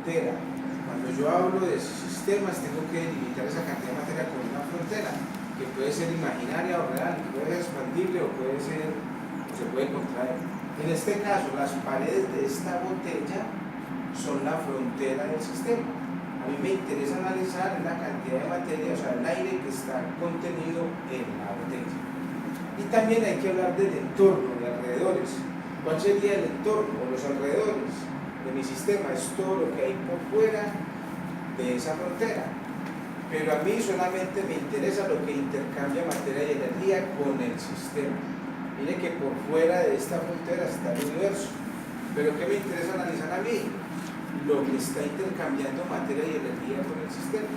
frontera. Cuando yo hablo de sistemas, tengo que delimitar esa cantidad de materia con una frontera, que puede ser imaginaria o real, que puede ser expandible o puede ser, o se puede contraer. En este caso, las paredes de esta botella son la frontera del sistema. A mí me interesa analizar la cantidad de materia, o sea, el aire que está contenido en la botella. Y también hay que hablar del entorno, de alrededores. ¿Cuál sería el entorno o los alrededores de mi sistema? Es todo lo que hay por fuera de esa frontera. Pero a mí solamente me interesa lo que intercambia materia y energía con el sistema. Mire que por fuera de esta frontera está el universo. Pero ¿qué me interesa analizar a mí? Lo que está intercambiando materia y energía con el sistema.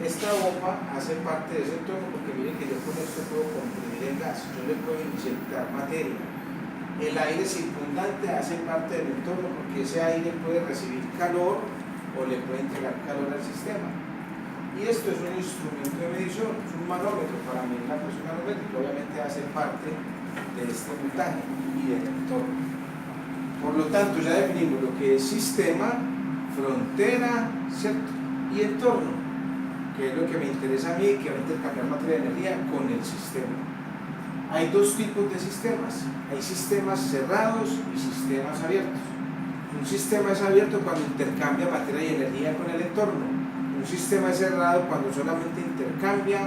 Esta bomba hace parte de ese entorno porque miren que yo con esto puedo comprimir el gas, yo le puedo inyectar materia. El aire circundante hace parte del entorno porque ese aire puede recibir calor o le puede entregar calor al sistema. Y esto es un instrumento de medición, es un manómetro para medir la presión manométrica, obviamente hace parte de este montaje y del entorno. Por lo tanto, ya definimos lo que es sistema, frontera, ¿cierto? Y entorno, que es lo que me interesa a mí, que va a intercambiar materia y energía con el sistema. Hay dos tipos de sistemas, hay sistemas cerrados y sistemas abiertos. Un sistema es abierto cuando intercambia materia y energía con el entorno. Un sistema es cerrado cuando solamente intercambia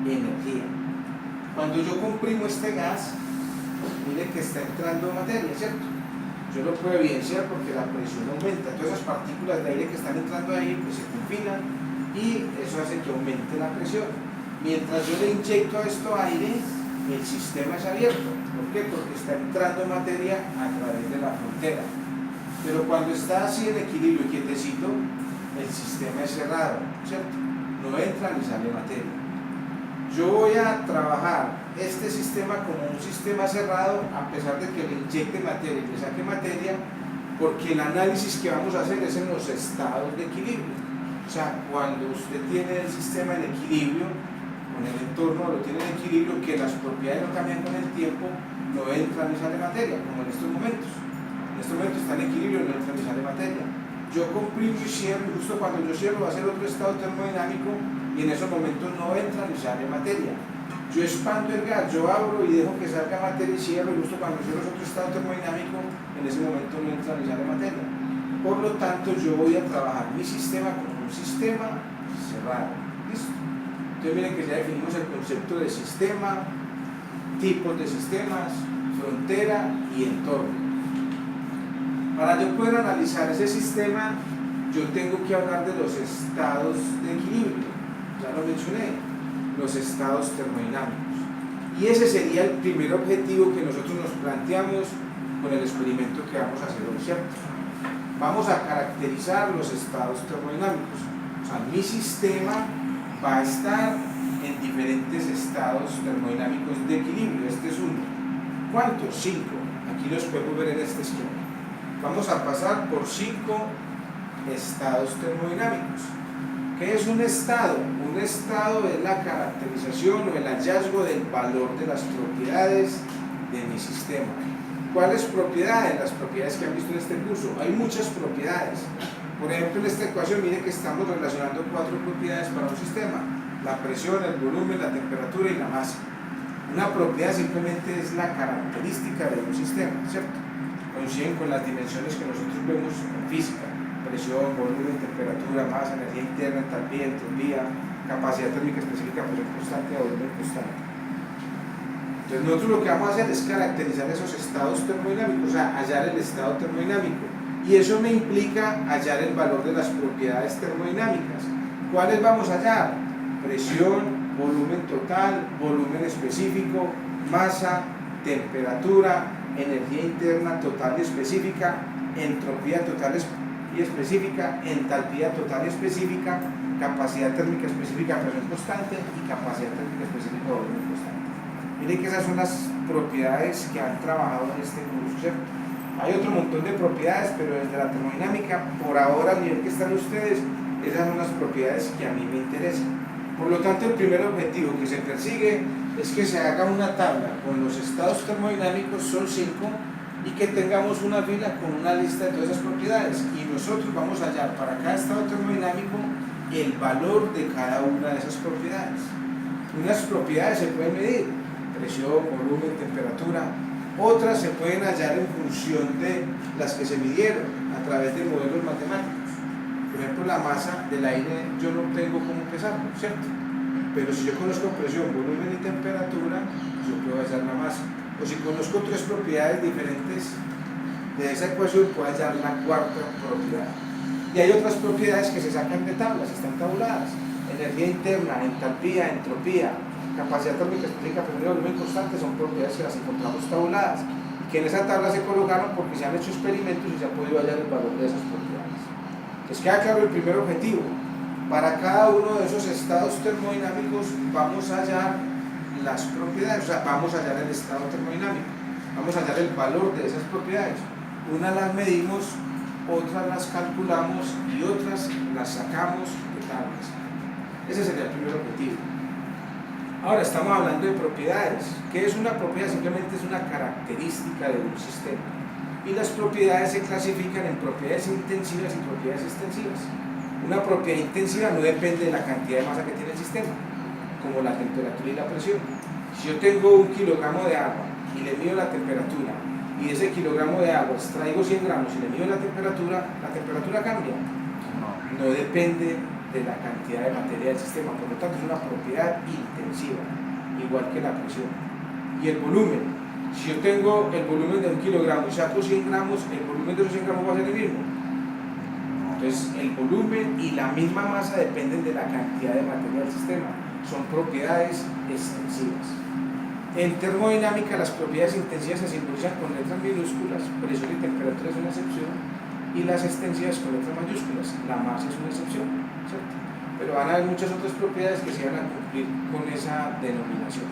energía. Cuando yo comprimo este gas, mire que está entrando materia, ¿cierto? Yo lo puedo evidenciar porque la presión aumenta, todas esas partículas de aire que están entrando ahí pues se confinan y eso hace que aumente la presión. Mientras yo le inyecto a esto aire, el sistema es abierto. ¿Por qué? Porque está entrando materia a través de la frontera. Pero cuando está así en equilibrio y quietecito, el sistema es cerrado, ¿cierto? No entra ni sale materia. Yo voy a trabajar este sistema como un sistema cerrado a pesar de que le inyecte materia y le saque materia, porque el análisis que vamos a hacer es en los estados de equilibrio. O sea, cuando usted tiene el sistema en equilibrio, con el entorno lo tiene en equilibrio, que las propiedades no cambian con el tiempo, no entra ni sale materia, como en estos momentos. En estos momentos está en equilibrio, no entra ni sale materia. Yo comprimo y cierro, y justo cuando yo cierro va a ser otro estado termodinámico, y en esos momentos no entra ni sale materia. Yo expando el gas, yo abro y dejo que salga materia y cierro, y justo cuando cierro es otro estado termodinámico, en ese momento no entra ni sale materia. Por lo tanto, yo voy a trabajar mi sistema como un sistema cerrado. ¿Listo? Entonces miren que ya definimos el concepto de sistema, tipos de sistemas, frontera y entorno. Para yo poder analizar ese sistema, yo tengo que hablar de los estados de equilibrio. Ya lo mencioné, los estados termodinámicos. Y ese sería el primer objetivo que nosotros nos planteamos con el experimento que vamos a hacer hoy, ¿cierto? Vamos a caracterizar los estados termodinámicos. O sea, mi sistema va a estar en diferentes estados termodinámicos de equilibrio. Este es uno. ¿Cuántos? 5. Aquí los podemos ver en este esquema. Vamos a pasar por 5 estados termodinámicos. ¿Qué es un estado? Un estado es la caracterización o el hallazgo del valor de las propiedades de mi sistema. ¿Cuáles propiedades? Las propiedades que han visto en este curso. Hay muchas propiedades. Por ejemplo, en esta ecuación, miren que estamos relacionando 4 propiedades para un sistema: la presión, el volumen, la temperatura y la masa. Una propiedad simplemente es la característica de un sistema, ¿cierto? Coinciden con las dimensiones que nosotros vemos en física: presión, volumen, temperatura, masa, energía interna, entalpía, entropía, capacidad térmica específica, presión constante o volumen constante. Entonces nosotros lo que vamos a hacer es caracterizar esos estados termodinámicos, o sea, hallar el estado termodinámico. Y eso me implica hallar el valor de las propiedades termodinámicas. ¿Cuáles vamos a hallar? Presión, volumen total, volumen específico, masa, temperatura, energía interna total y específica, entropía total y específica, entalpía total y específica, capacidad térmica específica, presión constante y capacidad térmica específica, volumen constante. Miren que esas son las propiedades que han trabajado en este curso, ¿cierto? Hay otro montón de propiedades, pero desde la termodinámica, por ahora, al nivel que están ustedes, esas son las propiedades que a mí me interesan. Por lo tanto, el primer objetivo que se persigue es que se haga una tabla con los estados termodinámicos, son 5, y que tengamos una fila con una lista de todas esas propiedades, y nosotros vamos a hallar para cada estado termodinámico el valor de cada una de esas propiedades. Unas propiedades se pueden medir, presión, volumen, temperatura. Otras se pueden hallar en función de las que se midieron a través de modelos matemáticos. Por ejemplo, la masa del aire yo no tengo cómo pesarlo, ¿cierto? Pero si yo conozco presión, volumen y temperatura, yo puedo hallar la masa. O si conozco tres propiedades diferentes de esa ecuación, puedo hallar la cuarta propiedad. Y hay otras propiedades que se sacan de tablas, están tabuladas. Energía interna, entalpía, entropía, capacidad térmica específica, presión y volumen constante son propiedades que las encontramos tabuladas y que en esa tabla se colocaron porque se han hecho experimentos y se ha podido hallar el valor de esas propiedades. Les queda claro el primer objetivo. Para cada uno de esos estados termodinámicos vamos a hallar las propiedades, o sea, vamos a hallar el estado termodinámico, vamos a hallar el valor de esas propiedades. Unas las medimos, otras las calculamos y otras las sacamos de tablas. Ese sería el primer objetivo. Ahora estamos hablando de propiedades. ¿Qué es una propiedad? Simplemente es una característica de un sistema. Y las propiedades se clasifican en propiedades intensivas y propiedades extensivas. Una propiedad intensiva no depende de la cantidad de masa que tiene el sistema, como la temperatura y la presión. Si yo tengo 1 kilogramo de agua y le mido la temperatura, y de ese kilogramo de agua extraigo 100 gramos y le mido la temperatura cambia. No depende de la cantidad de materia del sistema, por lo tanto es una propiedad intensiva, igual que la presión. Y el volumen, si yo tengo el volumen de 1 kilogramo y saco 100 gramos, el volumen de esos 100 gramos va a ser el mismo. Entonces el volumen y la misma masa dependen de la cantidad de materia del sistema, son propiedades extensivas. En termodinámica las propiedades intensivas se simbolizan con letras minúsculas, presión y temperatura es una excepción, y las extensivas con letras mayúsculas, la masa es una excepción, ¿cierto? Pero van a haber muchas otras propiedades que se van a cumplir con esa denominación.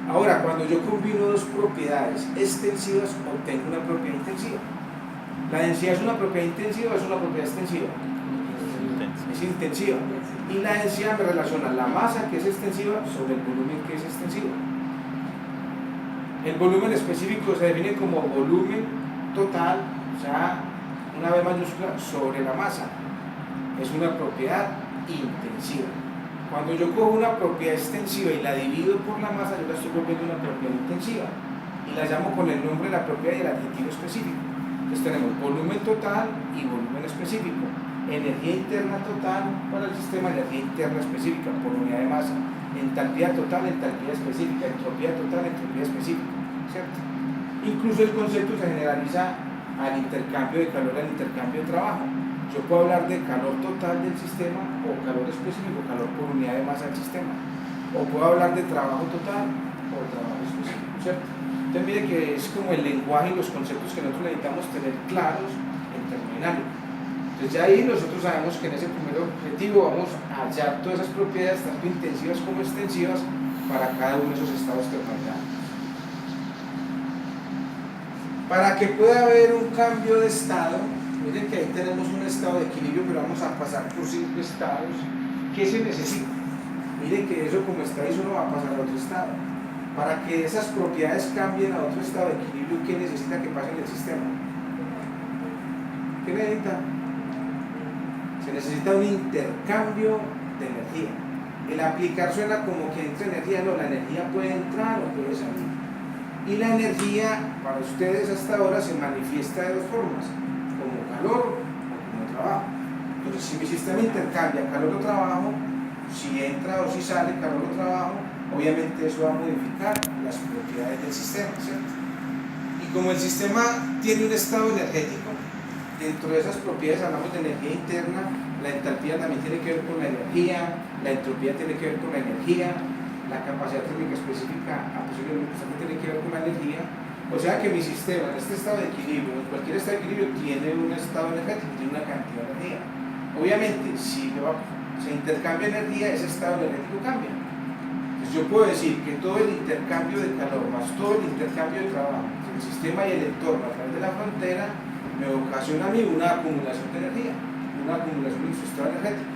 Ahora, cuando yo combino dos propiedades extensivas, obtengo una propiedad intensiva. ¿La densidad es una propiedad intensiva o es una propiedad extensiva? Es intensiva. Y la densidad me relaciona la masa, que es extensiva, sobre el volumen, que es extensivo. El volumen específico se define como volumen total, o sea, una V mayúscula sobre la masa. Es una propiedad intensiva. Cuando yo cojo una propiedad extensiva y la divido por la masa, yo la estoy volviendo una propiedad intensiva y la llamo con el nombre de la propiedad y el adjetivo específico. Entonces tenemos volumen total y volumen específico, energía interna total para el sistema, energía interna específica por unidad de masa, entalpía total, entalpía específica, entropía total, entropía específica, ¿cierto? Incluso el concepto se generaliza al intercambio de calor, al intercambio de trabajo. Yo puedo hablar de calor total del sistema o calor específico, calor por unidad de masa del sistema, o puedo hablar de trabajo total o trabajo específico, ¿cierto? Entonces mire que es como el lenguaje y los conceptos que nosotros necesitamos tener claros en termodinámica. Entonces ya ahí nosotros sabemos que en ese primer objetivo vamos a hallar todas esas propiedades, tanto intensivas como extensivas, para cada uno de esos estados termodinámicos. Para que pueda haber un cambio de estado, miren que ahí tenemos un estado de equilibrio, pero vamos a pasar por 5 estados. ¿Qué se necesita? Miren que eso como está ahí solo va a pasar a otro estado. Para que esas propiedades cambien a otro estado de equilibrio, ¿qué necesita que pase en el sistema? ¿Qué necesita? Se necesita un intercambio de energía. El aplicar suena como que entra energía, no, la energía puede entrar o puede salir. Y la energía para ustedes hasta ahora se manifiesta de dos formas, como calor o como trabajo. Entonces si mi sistema intercambia calor o trabajo, si entra o si sale calor o trabajo, obviamente eso va a modificar las propiedades del sistema, ¿cierto? Y como el sistema tiene un estado energético, dentro de esas propiedades hablamos de energía interna, la entalpía también tiene que ver con la energía, la entropía tiene que ver con la energía, la capacidad térmica específica a presión constante tiene que ver con la energía. O sea que mi sistema en este estado de equilibrio, en cualquier estado de equilibrio, tiene un estado energético, tiene una cantidad de energía. Obviamente, si se intercambia energía, ese estado energético cambia. Entonces yo puedo decir que todo el intercambio de calor más todo el intercambio de trabajo entre el sistema y el entorno a través de la frontera me ocasiona a mí una acumulación de energía, una acumulación de su estado energético.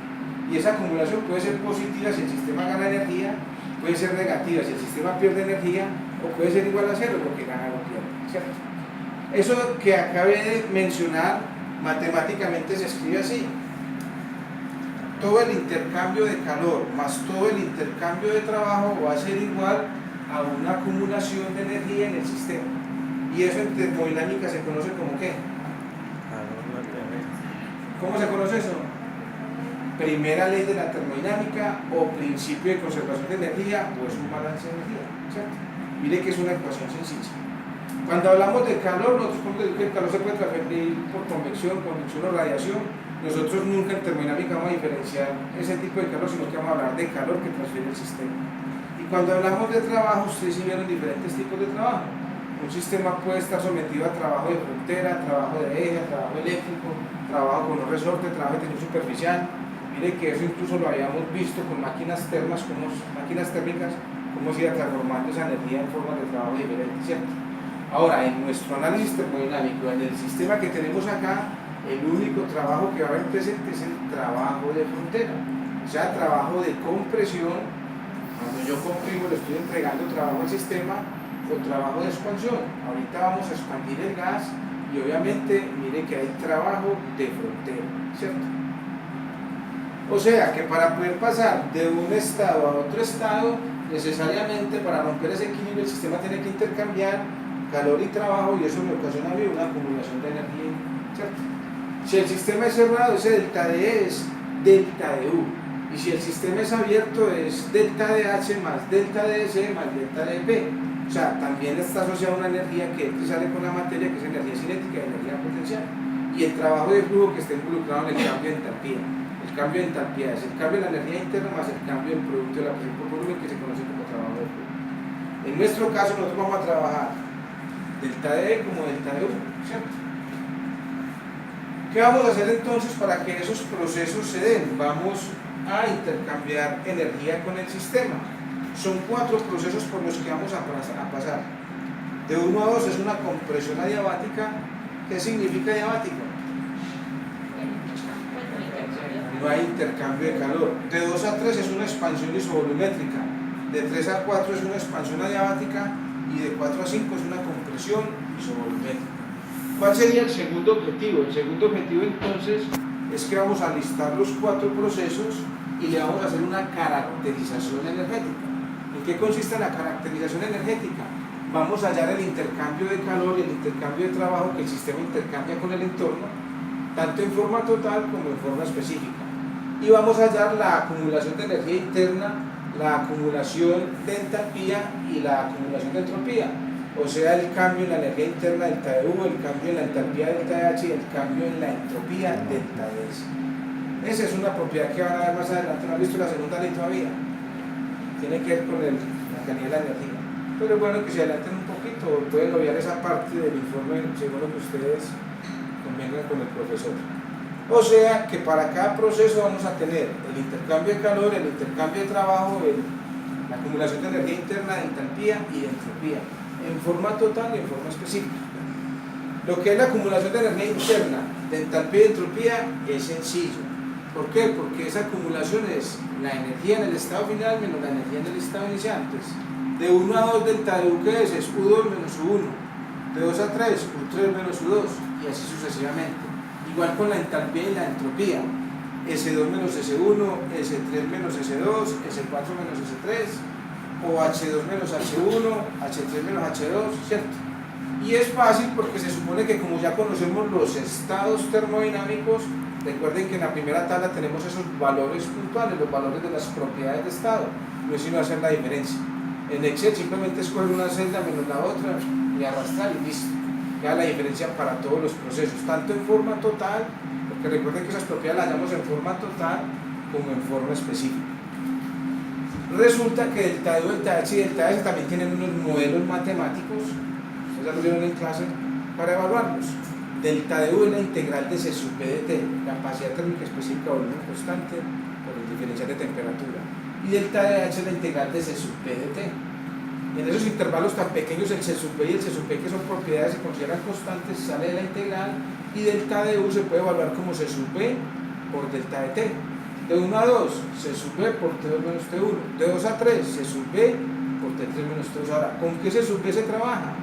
Y esa acumulación puede ser positiva si el sistema gana energía, puede ser negativa si el sistema pierde energía, o puede ser igual a cero porque gana o pierde, ¿cierto? Eso que acabé de mencionar matemáticamente se escribe así: todo el intercambio de calor más todo el intercambio de trabajo va a ser igual a una acumulación de energía en el sistema. Y eso en termodinámica se conoce como ¿qué? ¿Cómo se conoce eso? Primera ley de la termodinámica o principio de conservación de energía, o es un balance de energía, ¿cierto? Mire que es una ecuación sencilla. Cuando hablamos de calor, nosotros podemos decir que el calor se puede transferir por convección o radiación. Nosotros nunca en termodinámica vamos a diferenciar ese tipo de calor, sino que vamos a hablar de calor que transfiere el sistema. Y cuando hablamos de trabajo, ustedes sí vieron diferentes tipos de trabajo. Un sistema puede estar sometido a trabajo de frontera, trabajo de eje, trabajo eléctrico, trabajo con un resorte, trabajo de tensión superficial. Mire que eso incluso lo habíamos visto con máquinas térmicas, cómo se iba transformando esa energía en formas de trabajo diferentes, ¿cierto? Ahora, en nuestro análisis termodinámico, en el sistema que tenemos acá, el único trabajo que va a haber presente es el trabajo de frontera, o sea, trabajo de compresión. Cuando yo comprimo, le estoy entregando trabajo al sistema, o trabajo de expansión. Ahorita vamos a expandir el gas y obviamente, mire que hay trabajo de frontera, ¿cierto? O sea, que para poder pasar de un estado a otro estado, necesariamente para romper ese equilibrio, el sistema tiene que intercambiar calor y trabajo, y eso me ocasiona a mí una acumulación de energía, ¿cierto? Si el sistema es cerrado, ese delta D es delta de U, y si el sistema es abierto es delta de H más delta de C más delta de P. O sea, también está asociada una energía que sale con la materia, que es energía cinética y energía potencial, y el trabajo de flujo que está involucrado en el cambio de entalpía. El cambio de entalpía es el cambio de la energía interna más el cambio del producto de la presión por volumen, que se conoce como trabajo de flujo. En nuestro caso, nosotros vamos a trabajar delta de E como delta de U, ¿cierto? ¿Qué vamos a hacer entonces para que esos procesos se den? Vamos a intercambiar energía con el sistema. Son 4 procesos por los que vamos a pasar. De 1 a 2 es una compresión adiabática. ¿Qué significa adiabático? No hay intercambio de calor. De 2 a 3 es una expansión isovolumétrica. De 3 a 4 es una expansión adiabática. Y de 4 a 5 es una compresión isovolumétrica. ¿Cuál sería el segundo objetivo? El segundo objetivo entonces es que vamos a listar los 4 procesos y le vamos a hacer una caracterización energética. ¿En qué consiste la caracterización energética? Vamos a hallar el intercambio de calor y el intercambio de trabajo que el sistema intercambia con el entorno, tanto en forma total como en forma específica. Y vamos a hallar la acumulación de energía interna, la acumulación de entalpía y la acumulación de entropía, o sea, el cambio en la energía interna delta de U, el cambio en la entalpía delta de H y el cambio en la entropía delta de S. Esa es una propiedad que van a ver más adelante. ¿No han visto la segunda ley todavía? Tiene que ver con la calidad de la energía. Pero es bueno que se adelanten un poquito, pueden obviar esa parte del informe según lo que ustedes convengan con el profesor. O sea que para cada proceso vamos a tener el intercambio de calor, el intercambio de trabajo, la acumulación de energía interna, de entalpía y de entropía, en forma total y en forma específica. Lo que es la acumulación de energía interna, de entalpía y de entropía, es sencillo. ¿Por qué? Porque esa acumulación es la energía en el estado final menos la energía en el estado inicial. Entonces, de 1 a 2 delta de U, ¿qué es? Es U2 menos U1. De 2 a 3, U3 menos U2, y así sucesivamente. Igual con la entalpía y la entropía. S2 menos S1, S3 menos S2, S4 menos S3, o H2 menos H1, H3 menos H2, ¿cierto? Y es fácil porque se supone que como ya conocemos los estados termodinámicos, recuerden que en la primera tabla tenemos esos valores puntuales, los valores de las propiedades de estado, no es sino hacer la diferencia. En Excel simplemente escoger una celda menos la otra y arrastrar y listo. Queda la diferencia para todos los procesos, tanto en forma total, porque recuerden que esas propiedades las hallamos en forma total como en forma específica. Resulta que delta U, delta H y delta S también tienen unos modelos matemáticos, ustedes ya lo vieron en clase, para evaluarlos. Delta de U es la integral de C sub P de T, capacidad térmica específica o volumen constante por el diferencial de temperatura. Y delta de H es la integral de C sub P de T. En esos intervalos tan pequeños, el C sub P y el C sub P, que son propiedades que se consideran constantes, sale de la integral, y delta de U se puede evaluar como C sub P por delta de T. De 1 a 2, C sub B por T2 menos T1. De 2 a 3, C sub B por T3 menos T2. Ahora, ¿con qué C sub B se trabaja?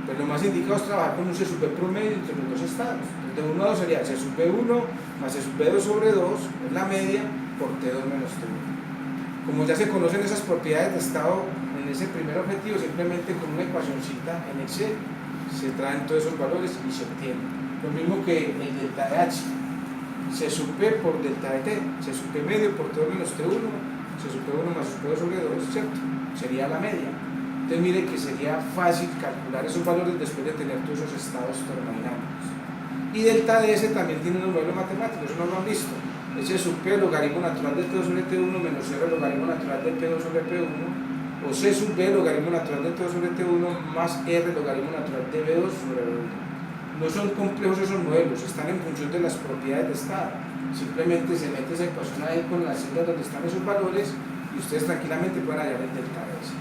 Pero lo más indicado es trabajar con un C sub B promedio entre los dos estados. De 1 a 2 sería C sub B1 más C sub B2 sobre 2, es la media, por T2 menos T1. Como ya se conocen esas propiedades de estado en ese primer objetivo, simplemente con una ecuacioncita en Excel se traen todos esos valores y se obtienen. Lo mismo que el delta de H, C sub P por delta de T, C sub P medio por T2 menos T1, C sub P1 más C sub P2 sobre 2, ¿cierto? Sería la media. Entonces mire que sería fácil calcular esos valores después de tener todos esos estados termodinámicos. Y delta de S también tiene un modelo matemático, eso no lo han visto. Es C sub P logaritmo natural de T2 sobre T1 menos 0 logaritmo natural de P2 sobre P1, o C sub B logaritmo natural de T2 sobre T1 más R logaritmo natural de B2 sobre B1. No son complejos esos modelos, están en función de las propiedades de estado. Simplemente se mete esa ecuación ahí con las celdas donde están esos valores y ustedes tranquilamente pueden hallar el delta de S.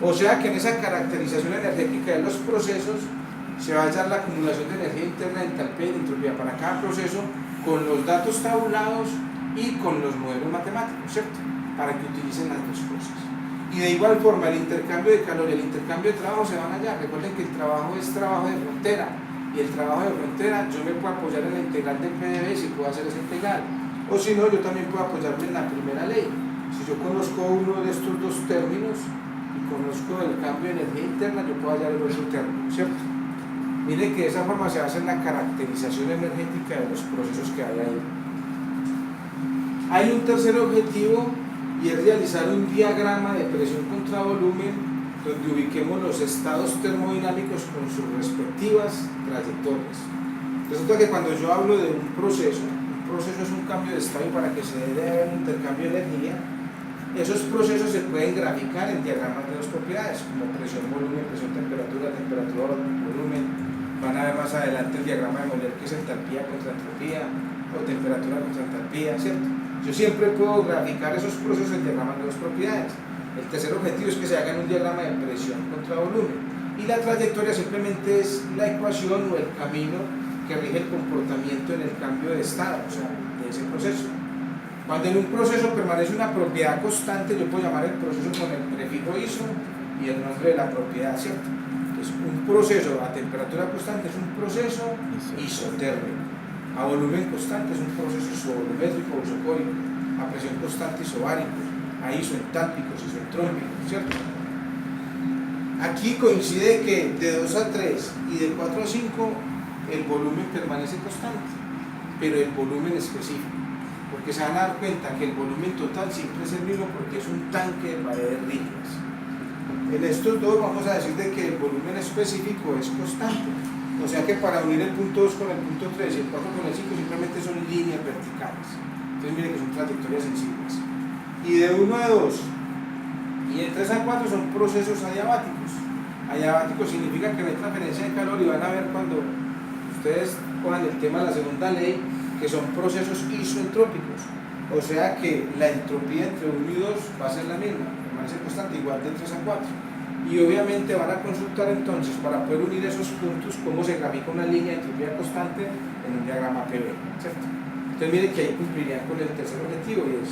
O sea que en esa caracterización energética de los procesos se va a hallar la acumulación de energía interna, entalpía y entropía para cada proceso con los datos tabulados y con los modelos matemáticos, ¿cierto? Para que utilicen las dos cosas. Y de igual forma el intercambio de calor y el intercambio de trabajo se van a hallar. Recuerden que el trabajo es trabajo de frontera. Y el trabajo de frontera, yo me puedo apoyar en la integral del PdV si puedo hacer esa integral. O si no, yo también puedo apoyarme en la primera ley. Si yo conozco uno de estos dos términos y conozco el cambio de energía interna, yo puedo hallar el otro término, ¿cierto? Mire que de esa forma se hace la caracterización energética de los procesos que hay ahí. Hay un tercer objetivo y es realizar un diagrama de presión contra volumen donde ubiquemos los estados termodinámicos con sus respectivas trayectorias. Resulta que cuando yo hablo de un proceso es un cambio de estado y para que se dé un intercambio de energía, esos procesos se pueden graficar en diagramas de dos propiedades, como presión, volumen, presión, temperatura, temperatura, volumen. Van a ver más adelante el diagrama de Moller que es entalpía contra entropía, o temperatura contra entalpía, ¿cierto? Yo siempre puedo graficar esos procesos en diagramas de dos propiedades. El tercer objetivo es que se haga en un diagrama de presión contra volumen. Y la trayectoria simplemente es la ecuación o el camino que rige el comportamiento en el cambio de estado, o sea, de ese proceso. Cuando en un proceso permanece una propiedad constante, yo puedo llamar el proceso con el prefijo iso y el nombre de la propiedad, ¿cierto? Entonces, un proceso a temperatura constante es un proceso isotérmico. A volumen constante es un proceso isovolumétrico o isocórico. A presión constante isobárico. A isoentálpicos, isotrópicos, ¿cierto? Aquí coincide que de 2 a 3 y de 4 a 5 el volumen permanece constante, pero el volumen específico, porque se van a dar cuenta que el volumen total siempre es el mismo porque es un tanque de paredes rígidas. En estos dos vamos a decir de que el volumen específico es constante, o sea que para unir el punto 2 con el punto 3 y el 4 con el 5 simplemente son líneas verticales. Entonces miren que son trayectorias sensibles. Y de 1 a 2 y de 3 a 4 son procesos adiabáticos. Adiabático significa que no hay transferencia de calor y van a ver cuando ustedes cojan el tema de la segunda ley que son procesos isoentrópicos, o sea que la entropía entre 1 y 2 va a ser la misma, permanece constante igual de 3 a 4 y obviamente van a consultar entonces para poder unir esos puntos cómo se grafica una línea de entropía constante en un diagrama PV, ¿cierto? Entonces miren que ahí cumplirían con el tercer objetivo y es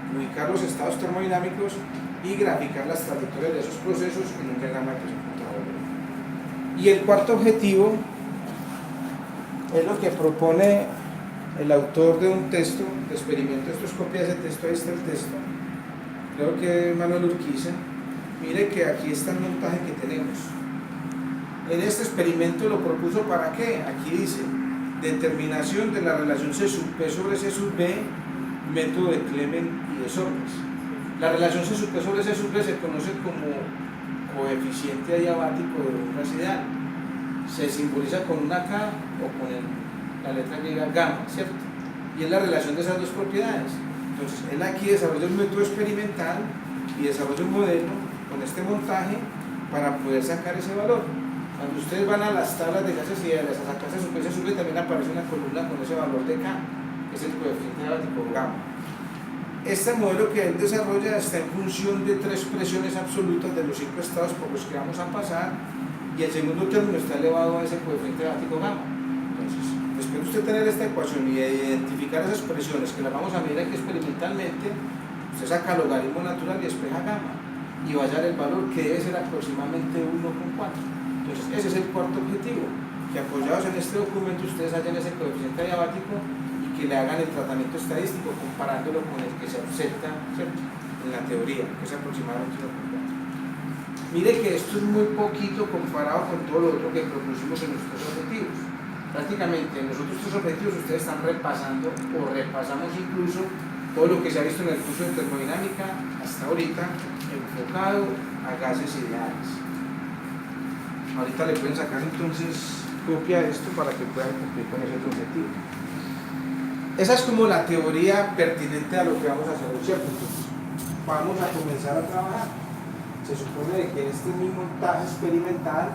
ubicar los estados termodinámicos y graficar las trayectorias de esos procesos en un diagrama de presión contra volumen. Y el cuarto objetivo es lo que propone el autor de un texto de experimento. Esto es copia de ese texto, ahí está el texto, creo que es Manuel Urquiza. Mire que aquí está el montaje que tenemos. En este experimento lo propuso ¿para qué? Aquí dice determinación de la relación C sub P sobre C sub B, método de Clement y de Sornes. La relación C sub P sobre C sub B se conoce como coeficiente adiabático de un gas ideal. Se simboliza con una K o con la letra griega gamma, ¿cierto? Y es la relación de esas dos propiedades. Entonces, él aquí desarrolla un método experimental y desarrolla un modelo con este montaje para poder sacar ese valor. Cuando ustedes van a las tablas de gases ideales a sacar C sub P, C sub B, también aparece una columna con ese valor de K, que es el coeficiente adiabático gamma. Este modelo que él desarrolla está en función de 3 presiones absolutas de los 5 estados por los que vamos a pasar y el segundo término está elevado a ese coeficiente adiabático gamma. Entonces, después de usted tener esta ecuación y identificar esas presiones que las vamos a medir aquí experimentalmente, usted saca el logaritmo natural y despeja gamma y va a hallar el valor que debe ser aproximadamente 1,4. Entonces, ese es el cuarto objetivo, que apoyados en este documento ustedes hallen ese coeficiente adiabático y que le hagan el tratamiento estadístico comparándolo con el que se acepta, ¿cierto?, en la teoría, que es aproximadamente 1,4. Mire que esto es muy poquito comparado con todo lo otro que propusimos en nuestros objetivos. Prácticamente en los otros tres objetivos ustedes están repasando o repasamos incluso todo lo que se ha visto en el curso de termodinámica hasta ahorita, enfocado a gases ideales. Ahorita le pueden sacar entonces copia de esto para que puedan cumplir con ese otro objetivo. Esa es como la teoría pertinente a lo que vamos a hacer, ¿cierto? Entonces, vamos a comenzar a trabajar. Se supone que en este mismo montaje experimental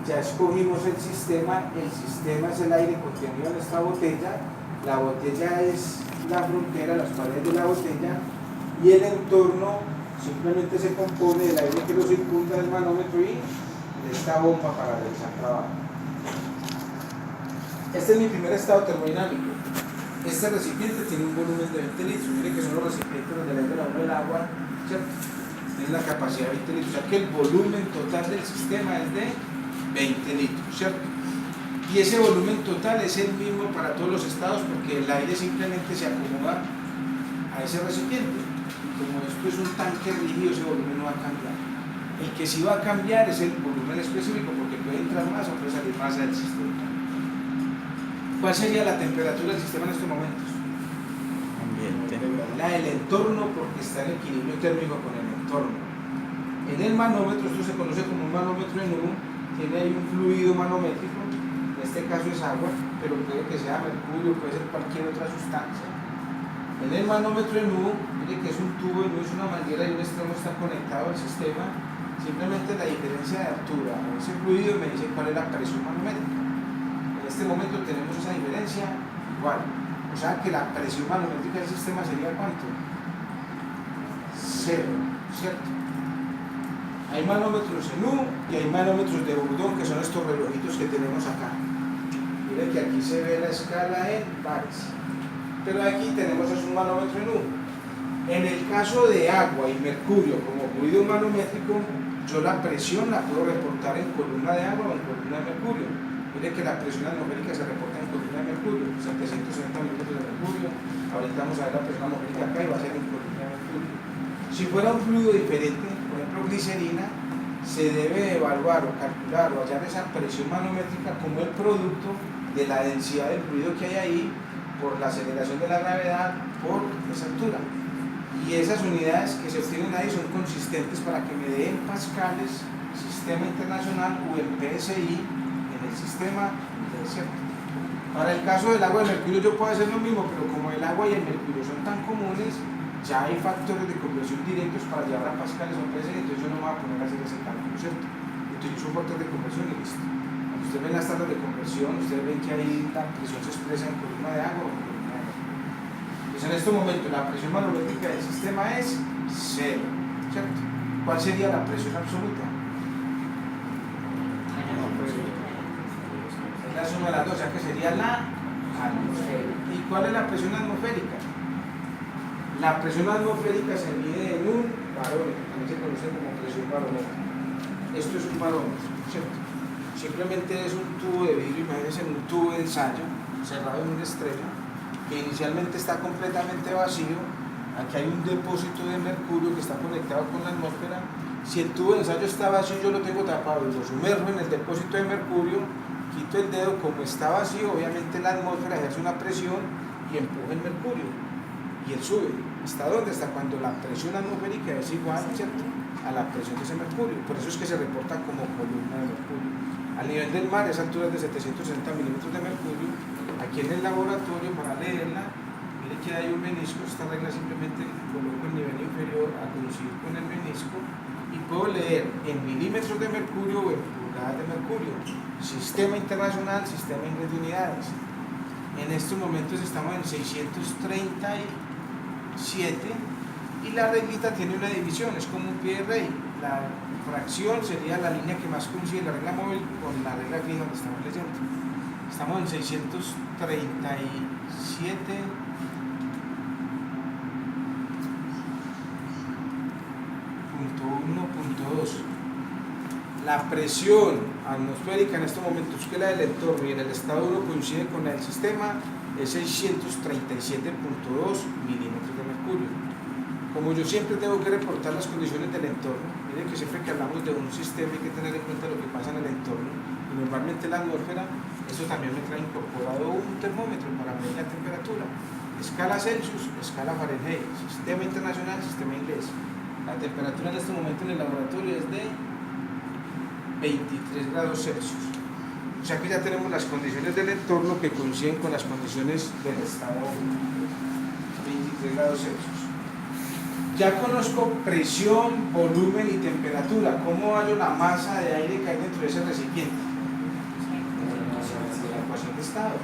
ya escogimos el sistema es el aire contenido en esta botella, la botella es la frontera, las paredes de la botella, y el entorno simplemente se compone del aire que lo circunda del manómetro y de esta bomba para realizar trabajo. Este es mi primer estado termodinámico. Este recipiente tiene un volumen de 20 litros. Miren que son los recipientes donde le entra el agua, ¿cierto? Tiene la capacidad de 20 litros, o sea que el volumen total del sistema es de 20 litros, ¿cierto? Y ese volumen total es el mismo para todos los estados porque el aire simplemente se acomoda a ese recipiente. Como esto es un tanque rígido, ese volumen no va a cambiar. El que sí va a cambiar es el volumen específico porque puede entrar más o puede salir más del sistema. ¿Cuál sería la temperatura del sistema en estos momentos? Ambiente. La del entorno porque está en equilibrio térmico con el entorno. En el manómetro, esto se conoce como un manómetro en U, tiene ahí un fluido manométrico, en este caso es agua, pero puede que sea mercurio, puede ser cualquier otra sustancia. En el manómetro en U, mire que es un tubo, no es una manguera y un extremo está conectado al sistema, simplemente la diferencia de altura o ese fluido me dice cuál es la presión manométrica. En este momento tenemos esa diferencia igual, o sea que la presión manométrica del sistema sería ¿cuánto? 0, ¿cierto? Hay manómetros en U y hay manómetros de Bourdon, que son estos relojitos que tenemos acá. Miren que aquí se ve la escala en bares, pero aquí tenemos un manómetro en U. En el caso de agua y mercurio como fluido manométrico, yo la presión la puedo reportar en columna de agua o en columna de mercurio. Miren que la presión atmosférica se reporta en columna de mercurio, 770 milímetros de mercurio. Ahorita vamos a ver la presión atmosférica acá y va a ser en columna de mercurio. Si fuera un fluido diferente, por ejemplo glicerina, se debe evaluar o calcular o hallar esa presión manométrica como el producto de la densidad del fluido que hay ahí por la aceleración de la gravedad por esa altura. Y esas unidades que se obtienen ahí son consistentes para que me den pascales, sistema internacional, o en PSI, en el sistema desierto. Para el caso del agua y el mercurio yo puedo hacer lo mismo, pero como el agua y el mercurio son tan comunes, ya hay factores de conversión directos para llevar a pascales o PSI, entonces yo no me voy a poner a hacer ese cálculo, ¿cierto? Entonces yo uso factores de conversión y listo. Cuando ustedes ven las tablas de conversión, ustedes ven que ahí la presión se expresa en columna de agua o en columna de agua. Entonces en este momento la presión manométrica del sistema es 0, ¿cierto? ¿Cuál sería la presión absoluta? Es la suma de las dos, o sea que sería la atmosfera. ¿Y cuál es la presión atmosférica? La presión atmosférica se mide en un barómetro, también se conoce como presión barométrica. Esto es un barómetro, ¿cierto? Simplemente es un tubo de vidrio, imagínense un tubo de ensayo cerrado en una estrella que inicialmente está completamente vacío. Aquí hay un depósito de mercurio que está conectado con la atmósfera. Si el tubo de ensayo está vacío, yo lo tengo tapado y lo sumerjo en el depósito de mercurio, quito el dedo, como está vacío, obviamente la atmósfera ejerce una presión y empuja el mercurio y él sube. ¿Hasta dónde? Hasta cuando la presión atmosférica es igual, ¿cierto?, a la presión de ese mercurio. Por eso es que se reporta como columna de mercurio. Al nivel del mar, esa altura es de 760 milímetros de mercurio. Aquí en el laboratorio, para leerla, mire que hay un menisco. Esta regla simplemente coloco el nivel inferior a coincidir con el menisco y puedo leer en milímetros de mercurio o en pulgadas de mercurio. Sistema internacional, sistema inglés de unidades. En estos momentos estamos en 637 y la reglita tiene una división, es como un pie de rey. La fracción sería la línea que más coincide la regla móvil con la regla fija donde estamos leyendo. Estamos en 637.1.2. La presión atmosférica en estos momentos, que la del entorno y en el estado 1 coincide con la del sistema, es 637.2 milímetros de mercurio. Como yo siempre tengo que reportar las condiciones del entorno, miren que siempre que hablamos de un sistema hay que tener en cuenta lo que pasa en el entorno, y normalmente la atmósfera, eso también me trae incorporado un termómetro para medir la temperatura, escala Celsius, escala Fahrenheit, sistema internacional, sistema inglés. La temperatura en este momento en el laboratorio es de 23 grados Celsius. O sea que ya tenemos las condiciones del entorno que coinciden con las condiciones del estado 23 grados Celsius. Ya conozco presión, volumen y temperatura. ¿Cómo hallo la masa de aire que hay dentro de ese recipiente? La ecuación de estado.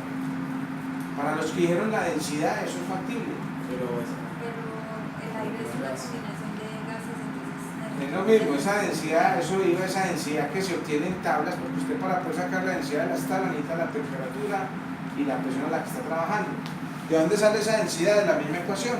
Para los que dijeron la densidad, eso es factible. Pero el aire es una combinación de gases, entonces... Es lo mismo, esa densidad, eso iba a esa densidad que se obtiene en tablas, porque usted para poder sacar la densidad de las tablas necesita la temperatura y la presión a la que está trabajando. ¿De dónde sale esa densidad? De la misma ecuación.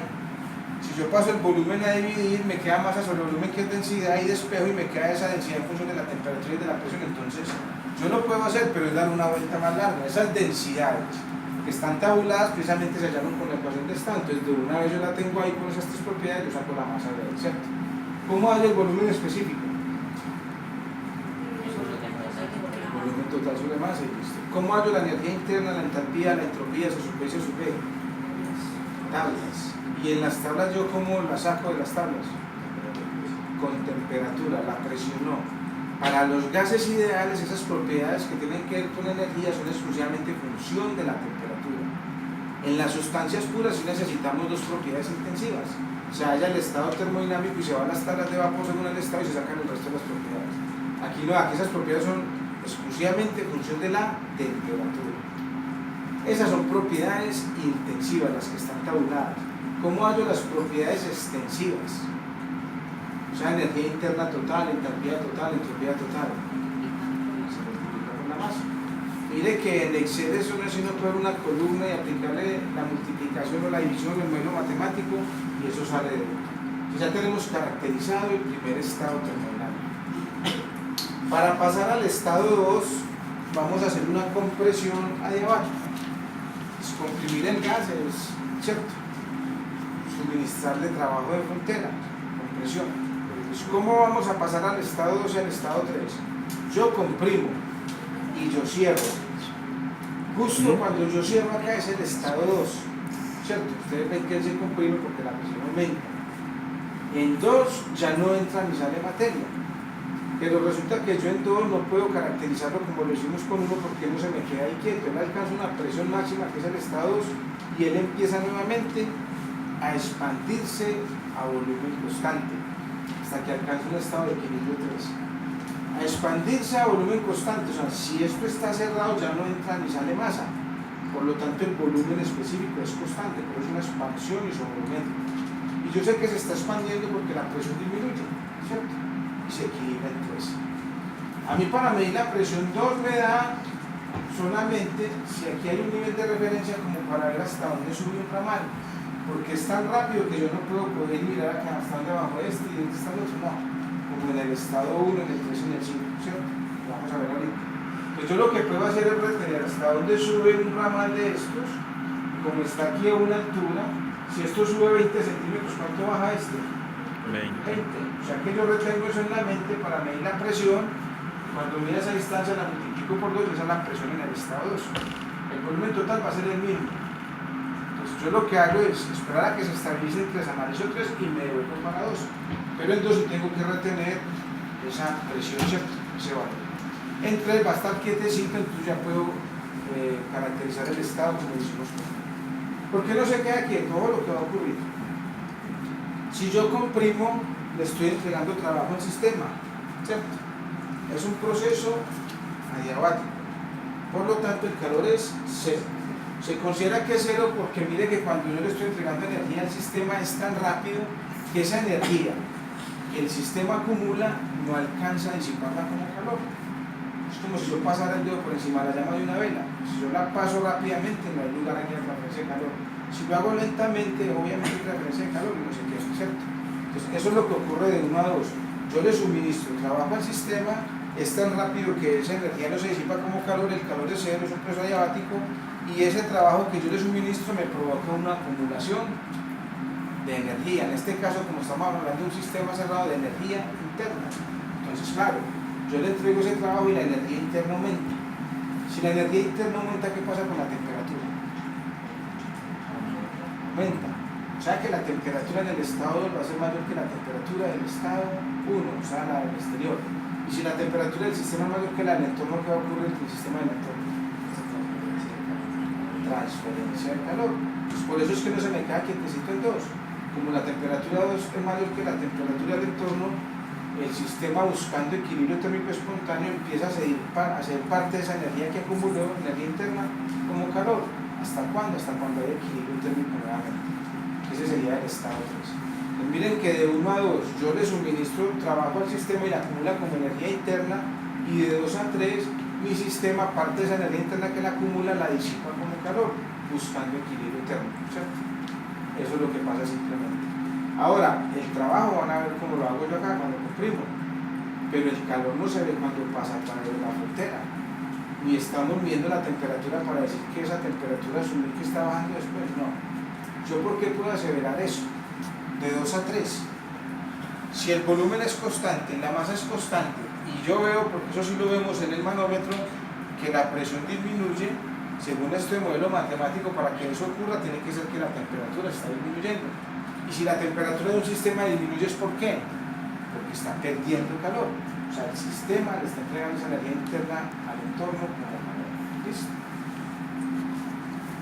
Si yo paso el volumen a dividir, me queda masa sobre el volumen que es densidad y despejo y me queda esa densidad en función de la temperatura y de la presión. Entonces, yo lo puedo hacer, pero es dar una vuelta más larga. Esas densidades que están tabuladas precisamente se hallaron con la ecuación de estado. Entonces, de una vez yo la tengo ahí con esas tres propiedades, yo saco la masa de ahí, ¿cierto? ¿Cómo hay el volumen específico? El volumen total sobre masa. ¿Cómo hallo la energía interna, la entalpía, la entropía, se sube y se sube? Tablas. Y en las tablas, ¿yo cómo las saco de las tablas? Con temperatura, la presión no. Para los gases ideales, esas propiedades que tienen que ver con energía son exclusivamente función de la temperatura. En las sustancias puras sí necesitamos dos propiedades intensivas. Se halla el estado termodinámico y se van las tablas de vapor según el estado y se sacan el resto de las propiedades. Aquí no, aquí esas propiedades son exclusivamente función de la temperatura. Esas son propiedades intensivas, las que están tabuladas. ¿Cómo hallo las propiedades extensivas? O sea, energía interna total, entalpía total, entropía total. Se multiplica con la masa. Mire que en Excel eso no es sino coger una columna y aplicarle la multiplicación o la división en modelo matemático y eso sale de ahí. Ya tenemos caracterizado el primer estado termodinámico. Para pasar al estado 2 vamos a hacer una compresión adiabática. Es comprimir el gas, es cierto. Suministrarle trabajo de frontera, compresión. Entonces, ¿cómo vamos a pasar al estado 2 y al estado 3? Yo comprimo y yo cierro. Justo cuando yo cierro acá es el estado 2, ¿cierto? Ustedes ven que él se comprime porque la presión aumenta. En 2 ya no entra ni sale materia, pero resulta que yo en 2 no puedo caracterizarlo como lo hicimos con 1 porque no se me queda ahí quieto. Él alcanza una presión máxima que es el estado 2 y él empieza nuevamente a expandirse a volumen constante hasta que alcanza un estado de equilibrio 3. A expandirse a volumen constante, o sea, si esto está cerrado ya no entra ni sale masa, por lo tanto el volumen específico es constante, pero es una expansión isovolumétrica. Y yo sé que se está expandiendo porque la presión disminuye, ¿cierto? Y se equilibra en 3. A mí para medir la presión 2 me da solamente si aquí hay un nivel de referencia como para ver hasta dónde sube un ramal, porque es tan rápido que yo no puedo coger y mirar acá hasta dónde abajo este y dónde está el otro, no. Como en el estado 1, en el 3 y en el 5, ¿cierto? Vamos a ver ahorita. Entonces yo lo que puedo hacer es retener hasta dónde sube un ramal de estos, como está aquí a una altura, si esto sube 20 centímetros, ¿cuánto baja este? 20. O sea que yo retengo eso en la mente para medir la presión, cuando mira esa distancia la multiplico por 2 y esa es la presión en el estado 2. El volumen total va a ser el mismo. Entonces yo lo que hago es esperar a que se estabilice en 3, analizo 3 y me devuelvo para 2. Pero en 2 sí tengo que retener esa presión, ¿cierto? Ese valor. En 3 va a estar quietecito, entonces ya puedo caracterizar el estado como decimos. ¿Por qué no se queda quieto? Todo lo que va a ocurrir. Si yo comprimo, le estoy entregando trabajo al sistema, ¿cierto? Es un proceso adiabático. Por lo tanto, el calor es 0. Se considera que es 0 porque mire que cuando yo le estoy entregando energía al sistema es tan rápido que esa energía que el sistema acumula no alcanza a disiparla como calor. Es como si yo pasara el dedo por encima de la llama de una vela. Si yo la paso rápidamente no hay lugar en la transferencia de calor. Si lo hago lentamente, obviamente hay transferencia de calor y no sé qué, ¿cierto? Entonces eso es lo que ocurre de 1 a 2. Yo le suministro trabajo al sistema es tan rápido que esa energía no se disipa como calor, el calor es cero, es un proceso adiabático, y ese trabajo que yo le suministro me provoca una acumulación de energía, en este caso como estamos hablando de un sistema cerrado de energía interna. Entonces claro, yo le entrego ese trabajo y la energía interna aumenta. Si la energía interna aumenta, ¿qué pasa con la temperatura? Aumenta. O sea que la temperatura en el estado 2 va a ser mayor que la temperatura del estado 1, o sea la del exterior. Y si la temperatura del sistema es mayor que la del entorno, ¿qué va a ocurrir en el sistema del entorno? Transferencia de calor. Pues por eso es que no se me queda quietecito en 2. Como la temperatura 2 es mayor que la temperatura del entorno, el sistema, buscando equilibrio térmico espontáneo, empieza a ser parte de esa energía que acumuló, energía interna, como calor. ¿Hasta cuándo? Hasta cuando hay equilibrio térmico nuevamente. Ese sería el estado 3. Pues miren que de 1 a 2 yo le suministro trabajo al sistema y la acumula como energía interna, y de 2 a 3 mi sistema, parte de esa energía interna que la acumula, la disipa como calor, buscando equilibrio térmico, ¿cierto? Eso es lo que pasa simplemente. Ahora, el trabajo van a ver cómo lo hago yo acá cuando comprimo, pero el calor no se ve cuando pasa para la frontera, ni estamos viendo la temperatura para decir que esa temperatura sube, que está bajando después, no. ¿Yo por qué puedo aseverar eso? De 2 a 3. Si el volumen es constante, la masa es constante, y yo veo, porque eso sí lo vemos en el manómetro, que la presión disminuye, según este modelo matemático, para que eso ocurra tiene que ser que la temperatura está disminuyendo. Y si la temperatura de un sistema disminuye, ¿es por qué? Porque está perdiendo calor. O sea, el sistema le está entregando esa energía interna al entorno como calor. ¿Listo?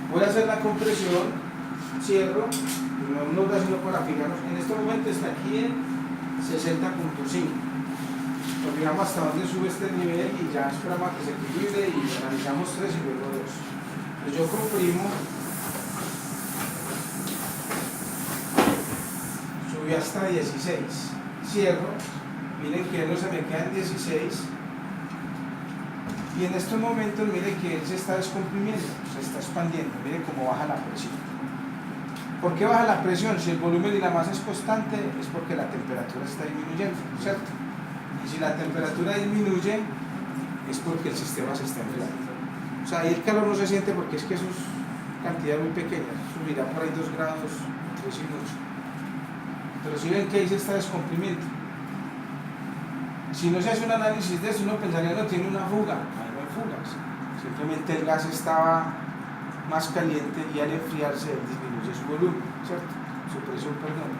Voy a hacer la compresión, cierro, no nos da sino para fijarnos. En este momento está aquí en 60.5. Nos fijamos hasta dónde sube este nivel y ya esperamos a que se equilibre y analizamos 3 y luego 2. Pues yo comprimo, subí hasta 16, cierro, miren que él no se me queda en 16, y en estos momentos miren que él se está descomprimiendo, se está expandiendo, miren cómo baja la presión. ¿Por qué baja la presión? Si el volumen y la masa es constante, es porque la temperatura está disminuyendo, ¿cierto? Y si la temperatura disminuye, es porque el sistema se está enfriando. O sea, ahí el calor no se siente porque es que eso es cantidad muy pequeña, subirá por ahí 2 grados, 3 y mucho. Pero si ven que ahí se está descomprimiendo. Si no se hace un análisis de eso, uno pensaría no tiene una fuga, ahí no hay fugas. Simplemente el gas estaba más caliente y al enfriarse disminuye su volumen, ¿cierto? Su presión, perdón.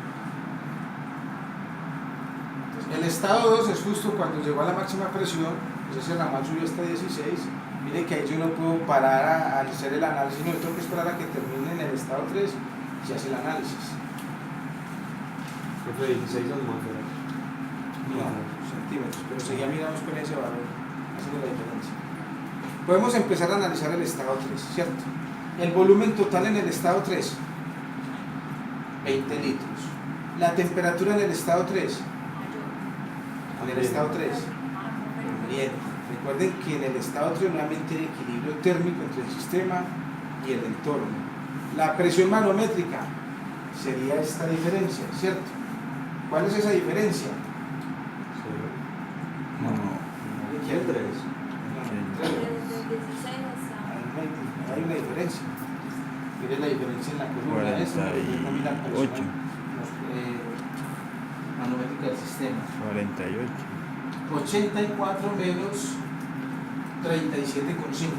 El estado 2 es justo cuando llegó a la máxima presión, pues ese ramal subió hasta 16. Mire que ahí yo no puedo parar a hacer el análisis, no, tengo que esperar a que termine en el estado 3 y se hace el análisis. Profe, 16 atmósferas. No, centímetros, pero seguía miramos con ese valor, haciendo la diferencia. Podemos empezar a analizar el estado 3, ¿cierto? El volumen total en el estado 3, 20 litros. La temperatura en el estado 3, en el estado 3, bien. Recuerden que en el estado 3 nuevamente hay equilibrio térmico entre el sistema y el entorno. La presión manométrica sería esta diferencia, ¿cierto? ¿Cuál es esa diferencia? No. Aquí hay 3. Hay una diferencia. Miren la diferencia en la columna. Eso es 48. Manométrica del sistema. 48. 84 menos 37,5.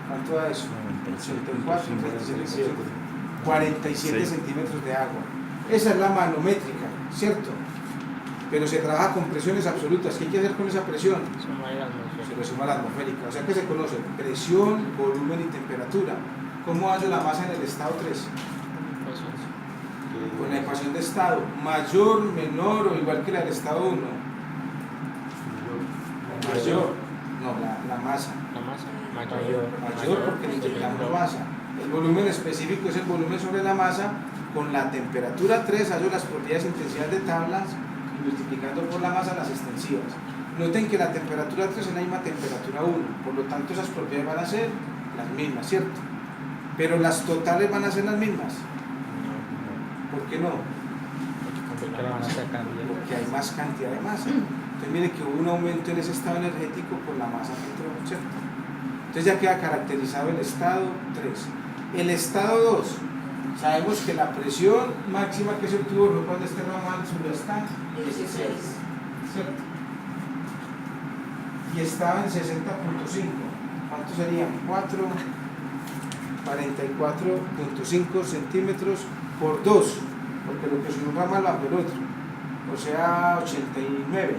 ¿Cuánto da eso? 84, 37,5. 47 centímetros de agua. Esa es la manométrica, ¿cierto? Pero se trabaja con presiones absolutas. ¿Qué hay que hacer con esa presión? Se le suma la atmosférica. O sea que se conoce presión, volumen y temperatura. ¿Cómo hallo la masa en el estado 3? Con la ecuación de estado, mayor, menor o igual que la del estado 1. Mayor, no, la masa. Mayor porque necesitamos masa. El volumen específico es el volumen sobre la masa. Con la temperatura 3 hallo las propiedades e intensidades de tablas y multiplicando por la masa las extensivas. Noten que la temperatura 3 es la misma temperatura 1, por lo tanto esas propiedades van a ser las mismas, ¿cierto? Pero las totales van a ser las mismas. ¿Por qué no? Porque hay más cantidad de masa. Entonces mire que hubo un aumento en ese estado energético por la masa que entró, ¿cierto? Entonces ya queda caracterizado el estado 3. El estado 2, sabemos que la presión máxima que se obtuvo fue cuando este ramal subió hasta 16, ¿cierto? Y estaba en 60.5. ¿Cuántos serían? 44.5 centímetros por 2, porque lo que subió un ramal va por el otro, o sea 89.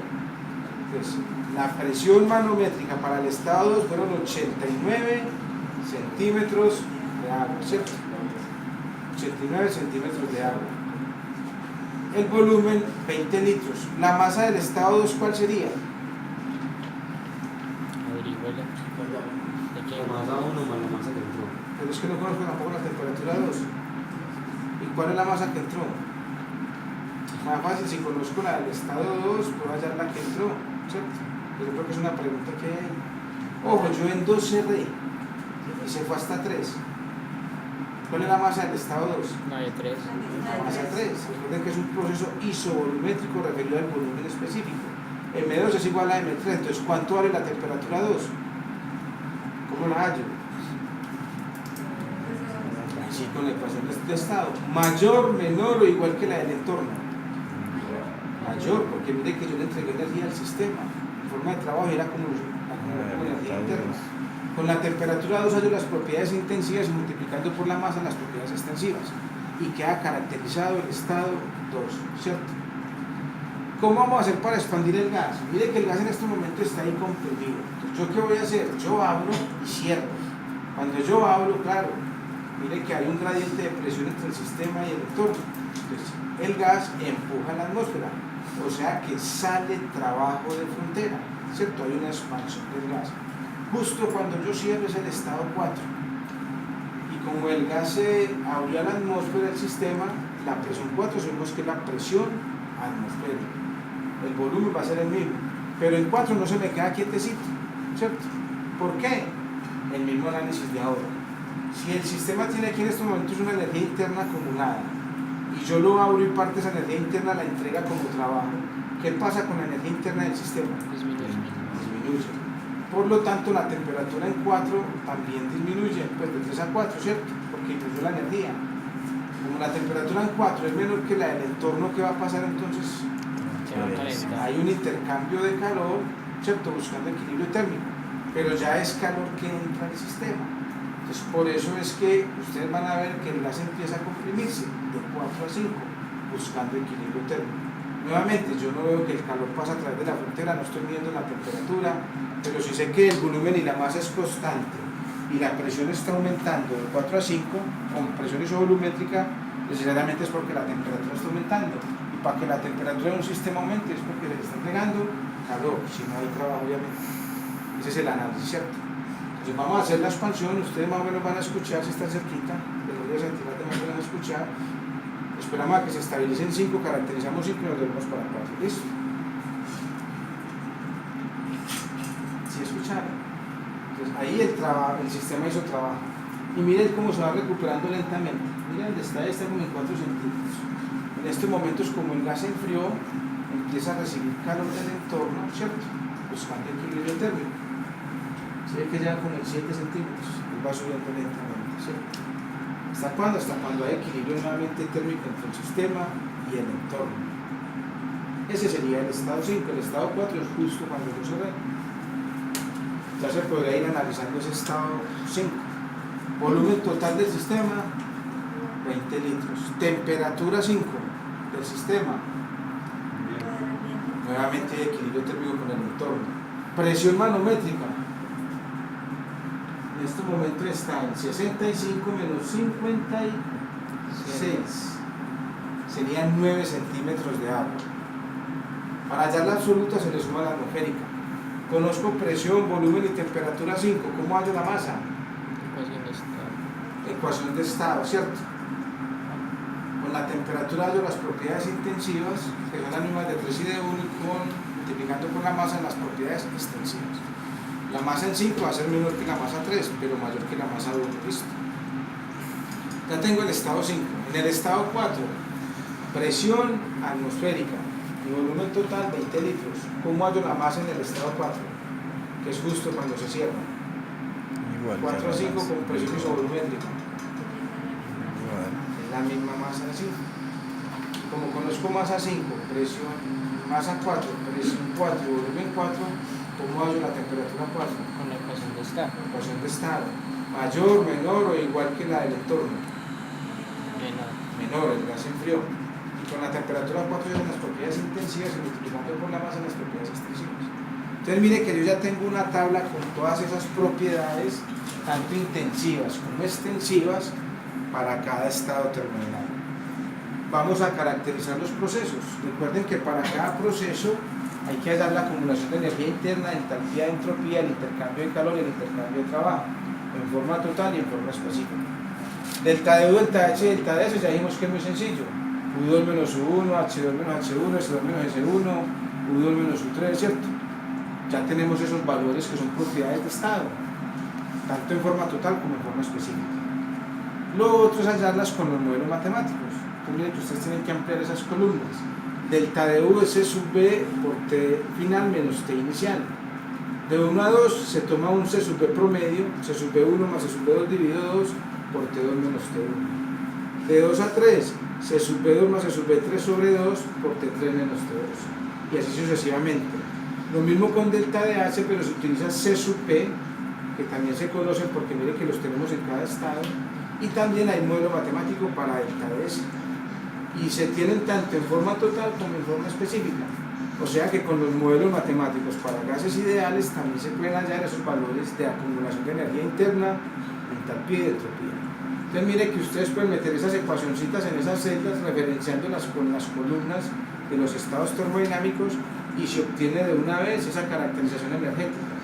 Entonces, la presión manométrica para el estado 2 fueron 89 centímetros de agua, ¿cierto? 89 centímetros de agua. El volumen, 20 litros. La masa del estado 2, ¿cuál sería? Averígüela. ¿De qué? Masa 1 más la masa que entró. Pero es que no conozco tampoco la temperatura 2. ¿Y cuál es la masa que entró? Más fácil, si conozco la del estado 2, puedo hallar la que entró, ¿cierto? Yo creo que es una pregunta que hay. Ojo, yo en 2 cerré y se fue hasta 3. ¿Cuál es la masa del estado 2? No, de 3. La masa 3. Recuerden que es un proceso isovolumétrico referido al volumen específico. M2 es igual a M3, entonces ¿cuánto vale la temperatura 2? ¿Cómo la hallo? Así con la ecuación de estado. Mayor, menor o igual que la del entorno. Mayor, porque mire que yo le entregué energía al sistema en forma de trabajo y era como energía interna. Con la temperatura 2 hallo las propiedades intensivas y multiplicando por la masa las propiedades extensivas. Y queda caracterizado el estado 2, ¿cierto? ¿Cómo vamos a hacer para expandir el gas? Mire que el gas en este momento está ahí comprimido. Entonces, ¿yo qué voy a hacer? Yo abro y cierro. Cuando yo abro, claro, mire que hay un gradiente de presión entre el sistema y el entorno. Entonces, el gas empuja a la atmósfera, o sea que sale trabajo de frontera, ¿cierto? Hay una expansión del gas. Justo cuando yo cierro es el estado 4. Y como el gas se abrió a la atmósfera del sistema, la presión 4 sabemos que es la presión atmosférica. El volumen va a ser el mismo, pero en 4 no se me queda quietecito, ¿cierto? ¿Por qué? El mismo análisis de ahora. Si el sistema tiene aquí en estos momentos una energía interna acumulada y yo lo abro y parte de esa energía interna la entrega como trabajo, ¿qué pasa con la energía interna del sistema? Disminuye. Por lo tanto, la temperatura en 4 también disminuye, pues de 3 a 4, ¿cierto? Porque influyó la energía. Como la temperatura en 4 es menor que la del entorno, ¿qué va a pasar entonces? Hay un intercambio de calor, ¿cierto? Buscando equilibrio térmico, pero ya es calor que entra al sistema. Entonces, por eso es que ustedes van a ver que el gas empieza a comprimirse de 4 a 5, buscando equilibrio térmico. Nuevamente, yo no veo que el calor pasa a través de la frontera, no estoy midiendo la temperatura, pero sí sé que el volumen y la masa es constante y la presión está aumentando de 4 a 5 con presión isovolumétrica, necesariamente es porque la temperatura está aumentando. Y para que la temperatura de un sistema aumente es porque le está entregando calor, si no hay trabajo, obviamente. Ese es el análisis, ¿cierto? Entonces vamos a hacer la expansión, ustedes más o menos van a escuchar si están cerquita, de los días centímetros más o menos van a escuchar. Esperamos a que se estabilice en 5, caracterizamos 5 y nos debemos para 4. ¿Listo? ¿Sí escucharon? Entonces ahí el sistema hizo trabajo. Y miren cómo se va recuperando lentamente. Miren donde está como en 4 centímetros. En estos momentos, como el gas se enfrió, empieza a recibir calor del entorno, ¿cierto? Buscando equilibrio térmico. Se ve que ya con el 7 centímetros, él va subiendo lentamente, ¿cierto? ¿Hasta cuándo? Hasta cuando hay equilibrio nuevamente térmico entre el sistema y el entorno. Ese sería el estado 5. El estado 4 es justo cuando yo cerré. Ya se podría ir analizando ese estado 5. Volumen total del sistema, 20 litros. Temperatura 5 del sistema. Nuevamente hay equilibrio térmico con el entorno. Presión manométrica. En este momento está en 65 menos 56. Serían 9 centímetros de agua. Para hallar la absoluta se le suma la atmosférica. Conozco presión, volumen y temperatura 5. ¿Cómo hallo la masa? Ecuación de estado, ¿cierto? Con la temperatura hallo las propiedades intensivas, que son las mismas de 3 y de 1, y multiplicando por la masa en las propiedades extensivas. La masa en 5 va a ser menor que la masa 3, pero mayor que la masa 1. ¿Listo? Ya tengo el estado 5. En el estado 4, presión atmosférica. Mi volumen total 20 litros. ¿Cómo hallo la masa en el estado 4? Que es justo cuando se cierra. Igual. 4 a 5 con presión isovolumétrica. Igual. Es la misma masa de 5. Como conozco masa 5, presión, masa 4, presión 4 y volumen 4, ¿cómo hallo la temperatura 4? Con la ecuación de estado. Ecuación de estado. Mayor, menor o igual que la del entorno. Menor, el gas se enfrió. Y con la temperatura 4 ya en las propiedades intensivas y multiplicando por la masa en las propiedades extensivas. Entonces mire que yo ya tengo una tabla con todas esas propiedades, tanto intensivas como extensivas, para cada estado termodinámico. Vamos a caracterizar los procesos. Recuerden que para cada proceso hay que hallar la acumulación de energía interna, entalpía, entropía, el intercambio de calor y el intercambio de trabajo, en forma total y en forma específica. Delta de U, delta H, delta de S, ya dijimos que es muy sencillo. U2 menos U1, H2 menos H1, S2 menos S1, U2 menos U3, ¿cierto? Ya tenemos esos valores que son propiedades de estado, tanto en forma total como en forma específica. Lo otro es hallarlas con los modelos matemáticos. Entonces, miren que ustedes tienen que ampliar esas columnas. Delta de U es C sub B por T final menos T inicial. De 1 a 2 se toma un C sub B promedio, C sub B1 más C sub B2 dividido 2 por T2 menos T1. De 2 a 3, C sub B2 más C sub B3 sobre 2 por T3 menos T2. Y así sucesivamente. Lo mismo con delta de H, pero se utiliza C sub P, que también se conocen porque miren que los tenemos en cada estado. Y también hay modelo matemático para delta de S. Y se tienen tanto en forma total como en forma específica. O sea que con los modelos matemáticos para gases ideales también se pueden hallar esos valores de acumulación de energía interna, entalpía y entropía. Entonces mire que ustedes pueden meter esas ecuacioncitas en esas celdas referenciándolas con las columnas de los estados termodinámicos y se obtiene de una vez esa caracterización energética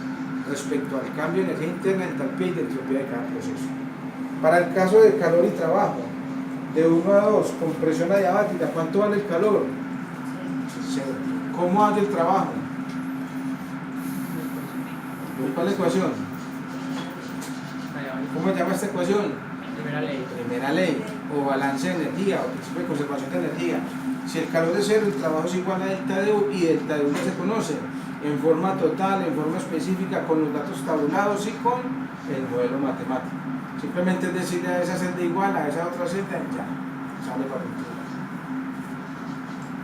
respecto al cambio de energía interna, entalpía y de entropía de cada proceso. Para el caso de calor y trabajo, de 1 a 2, con presión adiabática, ¿cuánto vale el calor? 0. ¿Cómo hace el trabajo? ¿Cuál es la ecuación? ¿Cómo se llama esta ecuación? Primera ley, o balance de energía, o principio de conservación de energía. Si el calor es 0, el trabajo es igual a delta de U, y delta de U ya se conoce en forma total, en forma específica, con los datos tabulados y con el modelo matemático. Simplemente es decir a esa celda igual a esa otra celda y ya, sale para el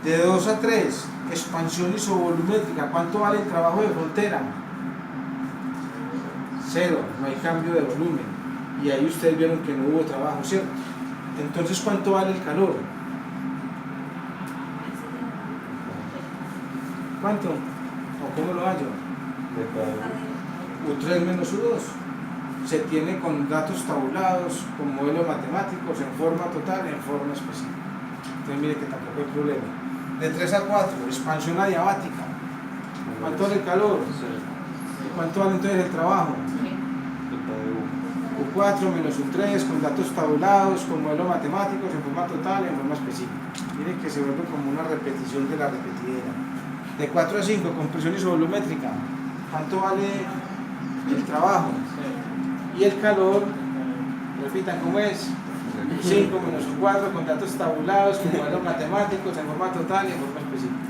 de 2 a 3, expansión isovolumétrica. ¿Cuánto vale el trabajo de frontera? 0, no hay cambio de volumen. Y ahí ustedes vieron que no hubo trabajo, ¿cierto? Entonces, ¿cuánto vale el calor? ¿Cuánto? ¿O cómo lo hallo? U3 menos U2. Se tiene con datos tabulados, con modelos matemáticos, en forma total y en forma específica. Entonces mire que tampoco hay problema. De 3 a 4, expansión adiabática. ¿Cuánto vale el calor? ¿Cuánto vale entonces el trabajo? U4 menos U3, con datos tabulados, con modelos matemáticos, en forma total y en forma específica. Mire que se vuelve como una repetición de la repetidera. De 4 a 5, con presión isovolumétrica. ¿Cuánto vale el trabajo? Y el calor, repitan cómo es, 5 menos 4 con datos tabulados, con modelos matemáticos, en forma total y en forma específica.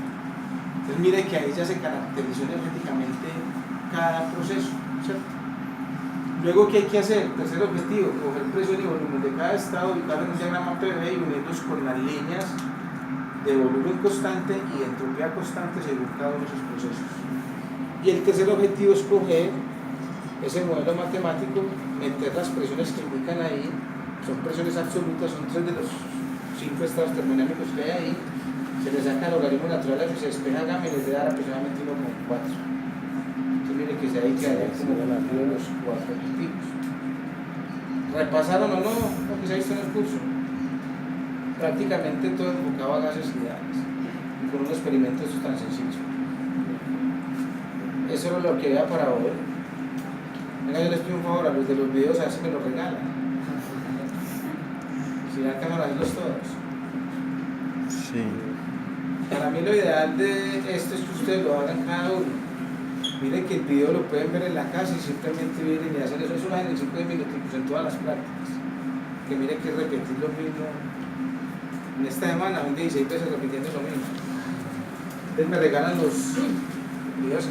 Entonces mire que ahí ya se caracterizó energéticamente cada proceso, ¿cierto? Luego, ¿qué hay que hacer? Tercer objetivo, coger presión y volumen de cada estado, ubicarlo en un diagrama PV y unirlos con las líneas de volumen constante y de entropía constante según cada uno de esos procesos. Y el tercer objetivo es coger ese modelo matemático, meter las presiones que indican ahí, son presiones absolutas, son 3 de los 5 estados termodinámicos que hay ahí, se les saca el logaritmo natural y se despeja gamma y les da aproximadamente 1,4. Entonces mire que se hay que dar como de los 4 objetivos. ¿Repasaron o no lo que se ha visto en el curso? Prácticamente todo enfocado a gases ideales y con un experimento tan sencillo. Eso era lo que había para hoy. Venga, yo les pido un favor a los de los videos, a ver si me lo regalan. Si la cámara de los todos. Sí. Para mí lo ideal de esto es que ustedes lo hagan cada uno. Miren que el video lo pueden ver en la casa y simplemente vienen y hacen eso. Eso lo hacen en 5 minutos en todas las prácticas. Que miren que repetir lo mismo. En esta semana, 16 veces repitiendo lo mismo. Ustedes me regalan los videos.